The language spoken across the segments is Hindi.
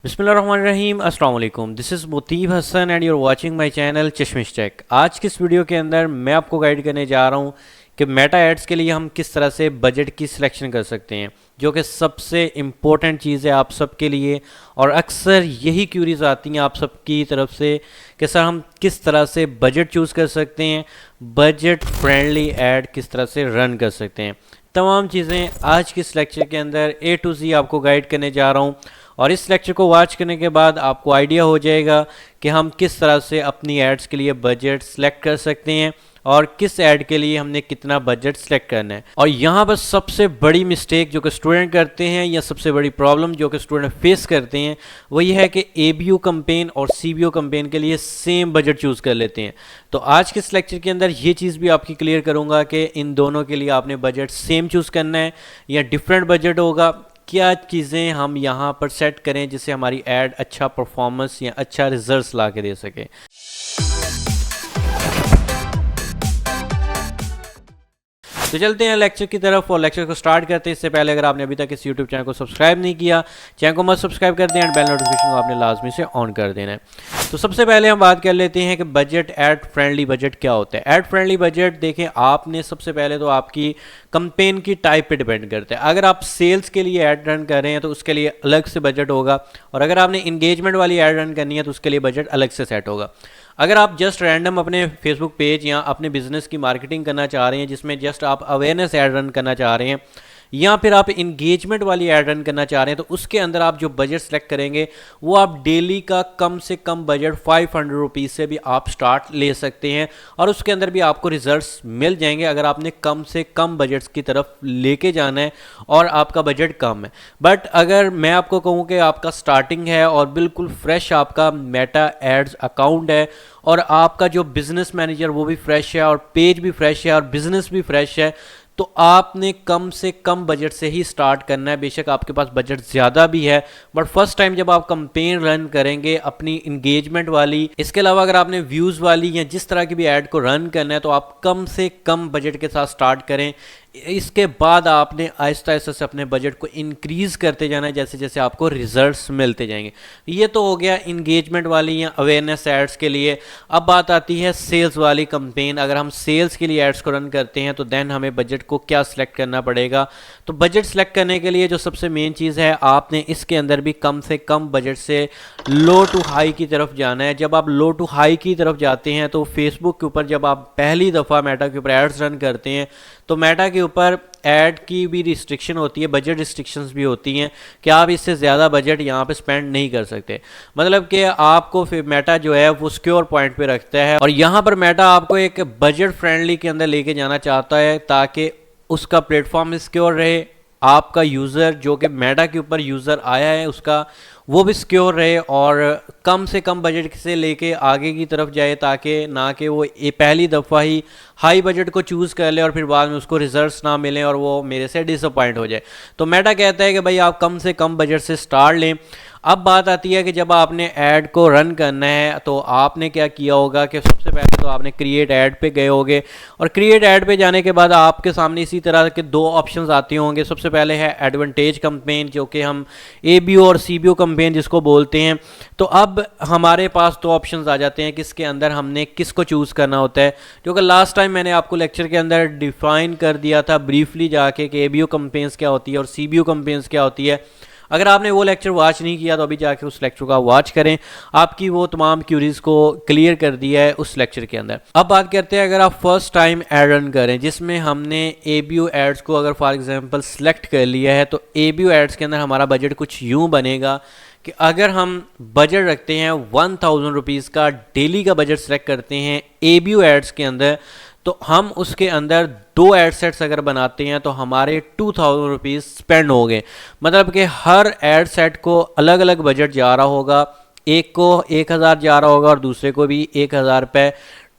बिस्मिल्लाहिर्रहमानिर्रहीम अस्सलाम वालेकुम। This is Muteeb Hasan and you're watching my channel Chashmish tech. आज की इस वीडियो के अंदर मैं आपको गाइड करने जा रहा हूँ कि मेटा एड्स के लिए हम किस तरह से बजट की सिलेक्शन कर सकते हैं, जो कि सबसे इम्पोर्टेंट चीज़ है आप सबके लिए। और अक्सर यही क्यूरीज आती हैं आप सबकी तरफ से कि सर हम किस तरह से बजट चूज़ कर सकते हैं, बजट फ्रेंडली एड किस तरह से रन कर सकते हैं। तमाम चीज़ें आज की इस लेक्चर के अंदर A to Z आपको गाइड करने जा रहा हूँ। और इस लेक्चर को वॉच करने के बाद आपको आइडिया हो जाएगा कि हम किस तरह से अपनी एड्स के लिए बजट सेलेक्ट कर सकते हैं और किस ऐड के लिए हमने कितना बजट सेलेक्ट करना है। और यहाँ पर सबसे बड़ी मिस्टेक जो कि स्टूडेंट करते हैं या सबसे बड़ी प्रॉब्लम जो कि स्टूडेंट फेस करते हैं वो ये है कि ABO कैंपेन और CBO कैंपेन के लिए सेम बजट चूज़ कर लेते हैं। तो आज के इस लेक्चर के अंदर ये चीज़ भी आपकी क्लियर करूँगा कि इन दोनों के लिए आपने बजट सेम चूज़ करना है या डिफरेंट बजट होगा। क्या चीज़ें हम यहाँ पर सेट करें जिससे हमारी ऐड अच्छा परफॉर्मेंस या अच्छा रिजल्ट्स ला के दे सके। तो चलते हैं लेक्चर की तरफ और लेक्चर को स्टार्ट करते हैं। इससे पहले अगर आपने अभी तक इस YouTube चैनल को सब्सक्राइब नहीं किया, चैनल को मत सब्सक्राइब कर दें एंड बेल नोटिफिकेशन को आपने लाजमी से ऑन कर देना है। तो सबसे पहले हम बात कर लेते हैं कि बजट ऐड फ्रेंडली बजट क्या होता है। ऐड फ्रेंडली बजट देखें, आपने सबसे पहले तो आपकी कंपेन की टाइप पे डिपेंड करता है। अगर आप सेल्स के लिए ऐड रन कर रहे हैं तो उसके लिए अलग से बजट होगा, और अगर आपने इंगेजमेंट वाली ऐड रन करनी है तो उसके लिए बजट अलग से सेट होगा। अगर आप जस्ट रैंडम अपने फेसबुक पेज या अपने बिजनेस की मार्केटिंग करना चाह रहे हैं जिसमें जस्ट आप अवेयरनेस ऐड रन करना चाह रहे हैं, या फिर आप इंगेजमेंट वाली ऐड रन करना चाह रहे हैं, तो उसके अंदर आप जो बजट सेलेक्ट करेंगे वो आप डेली का कम से कम बजट 500 रुपीज़ से भी आप स्टार्ट ले सकते हैं और उसके अंदर भी आपको रिजल्ट्स मिल जाएंगे अगर आपने कम से कम बजट्स की तरफ लेके जाना है और आपका बजट कम है। बट अगर मैं आपको कहूँ कि आपका स्टार्टिंग है और बिल्कुल फ्रेश आपका मेटा एड्स अकाउंट है और आपका जो बिजनेस मैनेजर वो भी फ्रेश है और पेज भी फ्रेश है और बिजनेस भी फ्रेश है, तो आपने कम से कम बजट से ही स्टार्ट करना है। बेशक आपके पास बजट ज़्यादा भी है, बट फर्स्ट टाइम जब आप कंपेन रन करेंगे अपनी इंगेजमेंट वाली, इसके अलावा अगर आपने व्यूज़ वाली या जिस तरह की भी ऐड को रन करना है तो आप कम से कम बजट के साथ स्टार्ट करें। इसके बाद आपने आहिस्ता आहिस्ता से अपने बजट को इंक्रीज़ करते जाना है जैसे जैसे आपको रिजल्ट्स मिलते जाएंगे। ये तो हो गया इंगेजमेंट वाली या अवेयरनेस एड्स के लिए। अब बात आती है सेल्स वाली कंपेन। अगर हम सेल्स के लिए एड्स को रन करते हैं तो देन हमें बजट को क्या सिलेक्ट करना पड़ेगा। तो बजट सेलेक्ट करने के लिए जो सबसे मेन चीज़ है, आपने इसके अंदर भी कम से कम बजट से लो टू हाई की तरफ जाना है। जब आप लो टू हाई की तरफ जाते हैं तो फेसबुक के ऊपर जब आप पहली दफ़ा मेटा के ऊपर एड्स रन करते हैं तो मेटा के ऊपर ऐड की भी रिस्ट्रिक्शन होती है, बजट रिस्ट्रिक्शंस भी होती हैं कि आप इससे ज़्यादा बजट यहाँ पे स्पेंड नहीं कर सकते। मतलब कि आपको फिर मेटा जो है वो सिक्योर पॉइंट पे रखता है और यहाँ पर मेटा आपको एक बजट फ्रेंडली के अंदर लेके जाना चाहता है ताकि उसका प्लेटफॉर्म सिक्योर रहे, आपका यूज़र जो कि मेटा के ऊपर यूज़र आया है उसका वो भी सिक्योर रहे और कम से कम बजट से लेके आगे की तरफ जाए, ताकि ना कि वो ये पहली दफ़ा ही हाई बजट को चूज़ कर ले और फिर बाद में उसको रिजल्ट्स ना मिलें और वो मेरे से डिसअपॉइंट हो जाए। तो मेटा कहता है कि भाई आप कम से कम बजट से स्टार्ट लें। अब बात आती है कि जब आपने ऐड को रन करना है तो आपने क्या किया होगा कि सबसे पहले तो आपने क्रिएट ऐड पे गए होंगे और क्रिएट ऐड पे जाने के बाद आपके सामने इसी तरह के दो ऑप्शंस आते होंगे। सबसे पहले है एडवांटेज कैंपेन, जो कि हम ABO और CBO कैंपेन जिसको बोलते हैं। तो अब हमारे पास दो ऑप्शंस आ जाते हैं किसके अंदर हमने किसको चूज़ करना होता है, जो कि लास्ट टाइम मैंने आपको लेक्चर के अंदर डिफाइन कर दिया था ब्रीफली जाके कि ABO कैंपेन्स क्या होती है और CBO कैंपेन्स क्या होती है। अगर आपने वो लेक्चर वॉच नहीं किया तो अभी जाके उस लेक्चर का वॉच करें, आपकी वो तमाम क्यूरीज को क्लियर कर दिया है उस लेक्चर के अंदर। अब बात करते हैं अगर आप फर्स्ट टाइम ऐड रन करें जिसमें हमने ABO एड्स को अगर फॉर एग्जांपल सेलेक्ट कर लिया है, तो ABO एड्स के अंदर हमारा बजट कुछ यूँ बनेगा कि अगर हम बजट रखते हैं 1000 रुपीज़ का, डेली का बजट सेलेक्ट करते हैं ABO एड्स के अंदर, तो हम उसके अंदर दो एड सेट्स अगर बनाते हैं तो हमारे 2000 रुपीज़ स्पेंड हो गए। मतलब कि हर एड सेट को अलग अलग बजट जा रहा होगा, एक को 1000 जा रहा होगा और दूसरे को भी 1000 रुपये,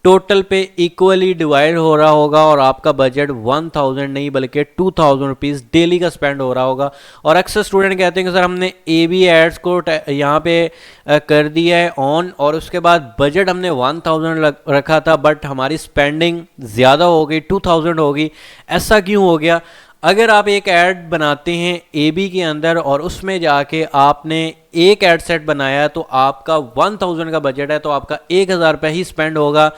टोटल पे इक्वली डिवाइड हो रहा होगा और आपका बजट 1000 नहीं बल्कि 2000 रुपीज़ डेली का स्पेंड हो रहा होगा। और अक्सर स्टूडेंट कहते हैं कि सर हमने AB एड्स को यहाँ पे कर दिया है ऑन और उसके बाद बजट हमने 1000 रखा था बट हमारी स्पेंडिंग ज़्यादा हो गई, 2000 हो गई, ऐसा क्यों हो गया? अगर आप एक ऐड बनाते हैं AB के अंदर और उसमें जाके आपने एक ऐड सेट बनाया तो आपका 1000 का बजट है, तो आपका 1000 रुपये ही स्पेंड होगा।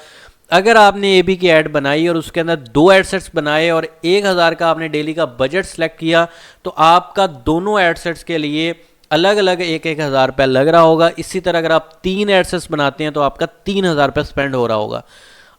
अगर आपने AB की ऐड बनाई और उसके अंदर 2 ऐड सेट्स बनाए और 1000 का आपने डेली का बजट सेलेक्ट किया, तो आपका दोनों ऐड सेट्स के लिए अलग अलग 1000 रुपये लग रहा होगा। इसी तरह अगर आप 3 ऐड सेट्स बनाते हैं तो आपका 3000 रुपये स्पेंड हो रहा होगा।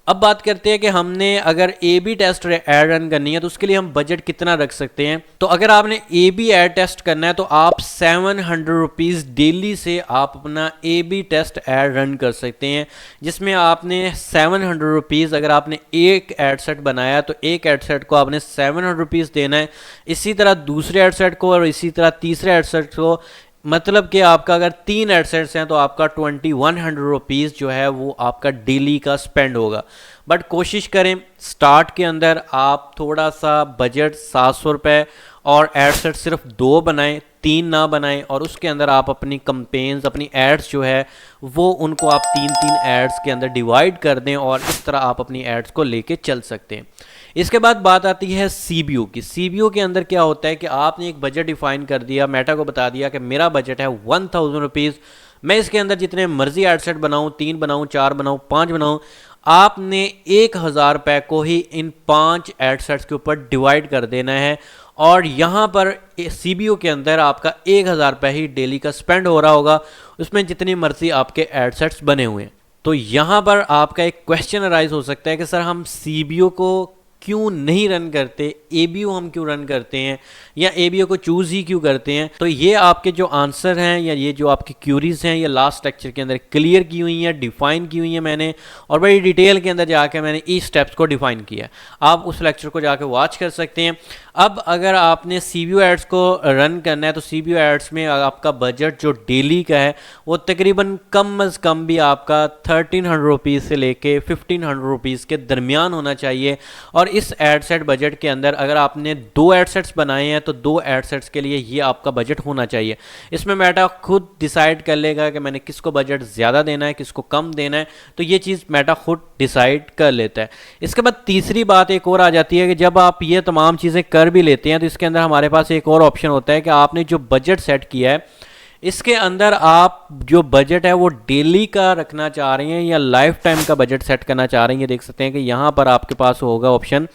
अब बात करते हैं कि हमने अगर AB टेस्ट ऐड रन करनी है तो उसके लिए हम बजट कितना रख सकते हैं। तो अगर आपने AB ऐड टेस्ट करना है तो आप 700 रुपीज़ डेली से आप अपना AB टेस्ट ऐड रन कर सकते हैं, जिसमें आपने 700 रुपीज़, अगर आपने एक ऐड सेट बनाया तो एक ऐड सेट को आपने 700 रुपीज़ देना है। इसी तरह दूसरे ऐड सेट को और इसी तरह तीसरे ऐड सेट को, मतलब कि आपका अगर 3 एडसेट्स हैं तो आपका 2100 रुपीज़ जो है वो आपका डेली का स्पेंड होगा। बट कोशिश करें स्टार्ट के अंदर आप थोड़ा सा बजट 700 रुपये और एडसेट सिर्फ 2 बनाएं, 3 ना बनाएं, और उसके अंदर आप अपनी कंपेन्स, अपनी एड्स जो है वो उनको आप 3-3 एड्स के अंदर डिवाइड कर दें और इस तरह आप अपनी एड्स को लेके चल सकते हैं। इसके बाद बात आती है CBO की। CBO के अंदर क्या होता है कि आपने एक बजट डिफाइन कर दिया, मेटा को बता दिया कि मेरा बजट है 1000 रुपीज़, मैं इसके अंदर जितने मर्जी एडसेट बनाऊं, 3 बनाऊं, 4 बनाऊं, 5 बनाऊं, आपने 1000 रुपये को ही इन 5 एडसेट्स के ऊपर डिवाइड कर देना है और यहाँ पर CBO के अंदर आपका 1000 रुपये ही डेली का स्पेंड हो रहा होगा, उसमें जितनी मर्जी आपके एडसेट्स बने हुए हैं। तो यहाँ पर आपका एक क्वेश्चन अराइज हो सकता है कि सर हम CBO को क्यों नहीं रन करते, ABO हम क्यों रन करते हैं या ABO को चूज़ ही क्यों करते हैं। तो ये आपके जो आंसर हैं या ये जो आपकी क्यूरीज़ हैं ये लास्ट लेक्चर के अंदर क्लियर की हुई हैं, डिफ़ाइन की हुई हैं मैंने, और बड़ी डिटेल के अंदर जाके मैंने इस स्टेप्स को डिफ़ाइन किया। आप उस लेक्चर को जाके वॉच कर सकते हैं। अब अगर आपने CBO एड्स को रन करना है तो CBO एड्स में आपका बजट जो डेली का है वो तकरीबन कम अज़ कम भी आपका 1300 रुपीज़ से लेके 1500 रुपीज़ के दरमियान होना चाहिए। और इस एड सेट बजट के अंदर अगर आपने 2 एड सेट्स बनाए हैं तो 2 एड सेट्स के लिए ये आपका बजट होना चाहिए। इसमें मेटा खुद डिसाइड कर लेगा कि मैंने किसको बजट ज़्यादा देना है, किसको कम देना है, तो ये चीज़ मेटा खुद डिसाइड कर लेता है। इसके बाद तीसरी बात एक और आ जाती है कि जब आप ये तमाम चीज़ें कर भी लेते हैं तो इसके अंदर हमारे पास एक और ऑप्शन होता है कि आपने जो बजट सेट किया है इसके अंदर आप जो बजट है वो डेली का रखना चाह रहे हैं या लाइफ टाइम का बजट सेट करना चाह रहे हैं। ये देख सकते हैं कि यहाँ पर आपके पास होगा ऑप्शन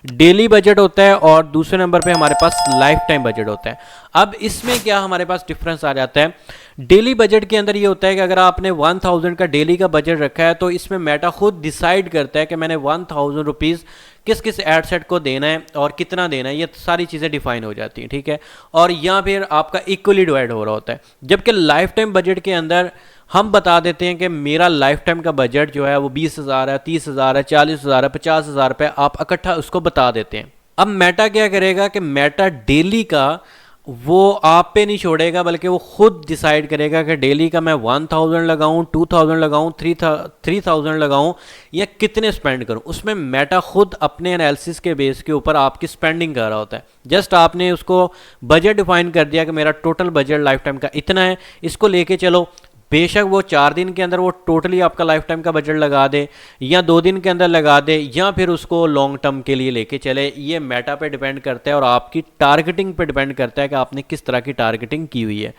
डेली बजट होता है और दूसरे नंबर पे हमारे पास लाइफ टाइम बजट होता है। अब इसमें क्या हमारे पास डिफरेंस आ जाता है, डेली बजट के अंदर ये होता है कि अगर आपने 1000 का डेली का बजट रखा है तो इसमें मेटा खुद डिसाइड करता है कि मैंने 1000 रुपीज़ किस किस एड सेट को देना है और कितना देना है, ये सारी चीज़ें डिफाइन हो जाती हैं, ठीक है। और यहाँ फिर आपका इक्वली डिवाइड हो रहा होता है। जबकि लाइफ टाइम बजट के अंदर हम बता देते हैं कि मेरा लाइफ टाइम का बजट जो है वो 20,000 है, 30,000 है, 40,000 है, 50,000 रुपये, आप इकट्ठा उसको बता देते हैं। अब मेटा क्या करेगा कि मेटा डेली का वो आप पे नहीं छोड़ेगा बल्कि वो खुद डिसाइड करेगा कि डेली का मैं 1000 लगाऊं, 2000 लगाऊं, 3000 लगाऊं या कितने स्पेंड करूं। उसमें मेटा खुद अपने एनालिसिस के बेस के ऊपर आपकी स्पेंडिंग कर रहा होता है। जस्ट आपने उसको बजट डिफाइन कर दिया कि मेरा टोटल बजट लाइफ टाइम का इतना है, इसको लेके चलो। बेशक वो 4 दिन के अंदर वो टोटली आपका लाइफ टाइम का बजट लगा दे या 2 दिन के अंदर लगा दे या फिर उसको लॉन्ग टर्म के लिए लेके चले, ये मेटा पे डिपेंड करता है और आपकी टारगेटिंग पे डिपेंड करता है कि आपने किस तरह की टारगेटिंग की हुई है।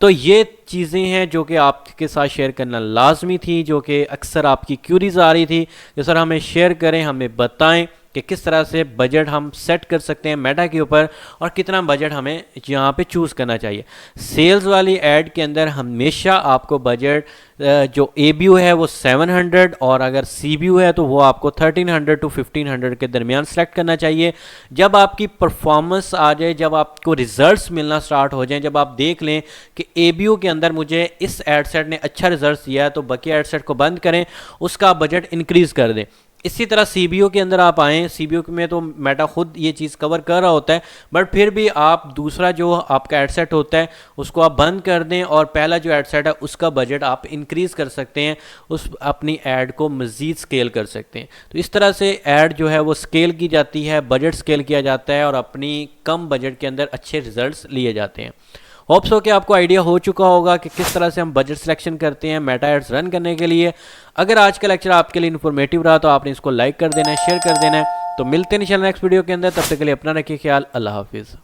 तो ये चीज़ें हैं जो कि आपके साथ शेयर करना लाजमी थी, जो कि अक्सर आपकी क्यूरीज आ रही थी कि सर हमें शेयर करें, हमें बताएं कि किस तरह से बजट हम सेट कर सकते हैं मेटा के ऊपर और कितना बजट हमें यहाँ पे चूज़ करना चाहिए। सेल्स वाली ऐड के अंदर हमेशा आपको बजट जो ABO है वो 700 और अगर CBO है तो वो आपको 1300 to 1500 के दरमियान सेलेक्ट करना चाहिए। जब आपकी परफॉर्मेंस आ जाए, जब आपको रिजल्ट्स मिलना स्टार्ट हो जाएं, जब आप देख लें कि ABO के अंदर मुझे इस एड सेट ने अच्छा रिजल्ट दिया है तो बाकी एड सेट को बंद करें, उसका बजट इंक्रीज़ कर दें। इसी तरह CBO के अंदर आप आएँ, CBO में तो मेटा खुद ये चीज़ कवर कर रहा होता है, बट फिर भी आप दूसरा जो आपका एड सेट होता है उसको आप बंद कर दें और पहला जो एड सेट है उसका बजट आप इंक्रीज़ कर सकते हैं, उस अपनी ऐड को मज़ीद स्केल कर सकते हैं। तो इस तरह से ऐड जो है वो स्केल की जाती है, बजट स्केल किया जाता है और अपनी कम बजट के अंदर अच्छे रिजल्ट्स लिए जाते हैं। होप्स हो कि आपको आइडिया हो चुका होगा कि किस तरह से हम बजट सिलेक्शन करते हैं मेटा एड्स रन करने के लिए। अगर आज का लेक्चर आपके लिए इन्फॉर्मेटिव रहा तो आपने इसको लाइक कर देना है, शेयर कर देना है तो मिलते हैं इंशाल्लाह नेक्स्ट वीडियो के अंदर, तब तक के लिए अपना रखिए ख्याल। अल्लाह हाफिज़।